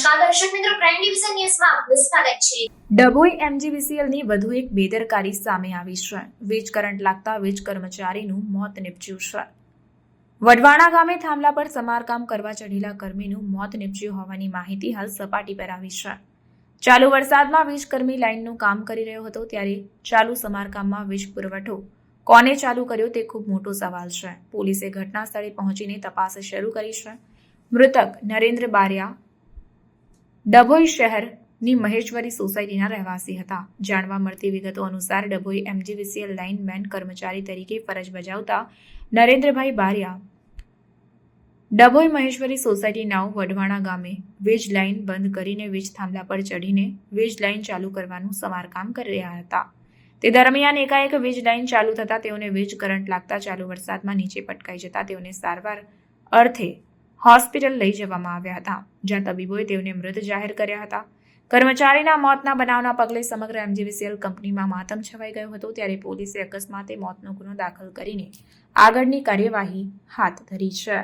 નમસ્કાર દર્શક મિત્રો, પ્રાઇમ ડિવિઝન ન્યૂઝમાં આપનું સ્વાગત છે. ડભોઈ એમજીવીસીએલની વધુ એક બેદરકારી સામે આવી છે. વીજ કરંટ લાગતા વીજ કર્મચારીનું મોત નીપજ્યું છે. વઢવાણા ગામે થાંભલા પર સમારકામ કરવા ચઢેલા કર્મીનું મોત નીપજ્યું હોવાની માહિતી હાલ સપાટી પર આવી છે. ચાલુ વરસાદમાં વીજકર્મી લાઇનનું કામ કરી રહ્યો હતો ત્યારે ચાલુ સમારકામમાં વીજ પુરવઠો કોને ચાલુ કર્યો તે ખૂબ મોટો સવાલ છે. પોલીસે ઘટના સ્થળે પહોંચીને તપાસ શરૂ કરી છે. મૃતક નરેન્દ્ર બારિયા ડભોઈ શહેરની મહેશ્વરી સોસાયટીના રહેવાસી હતા. જાણવા મળતી વિગતો અનુસાર ડભોઈ એમજીવીસીએલ લાઇનમેન કર્મચારી તરીકે ફરજ બજાવતા નરેન્દ્રભાઈ બારિયા ડભોઈ મહેશ્વરી સોસાયટી નાવ વઢવાણા ગામે વીજ લાઇન બંધ કરીને વીજ થાંભલા પર ચઢીને વીજ લાઇન ચાલુ કરવાનું સમારકામ કરી રહ્યા હતા. તે દરમિયાન એકાએક વીજ લાઇન ચાલુ થતાં તેઓને વીજ કરંટ લાગતા ચાલુ વરસાદમાં નીચે પટકાઈ જતા તેઓને સારવાર અર્થે હોસ્પિટલ લઈ જવામાં આવ્યા હતા, જ્યાં તબીબોએ તેઓને મૃત જાહેર કર્યા હતા. કર્મચારીના મોતના બનાવના પગલે સમગ્ર એમજીવીસીએલ કંપનીમાં માતમ છવાઈ ગયો હતો. ત્યારે પોલીસે અકસ્માતે મોતનો ગુનો દાખલ કરીને આગળની કાર્યવાહી હાથ ધરી છે.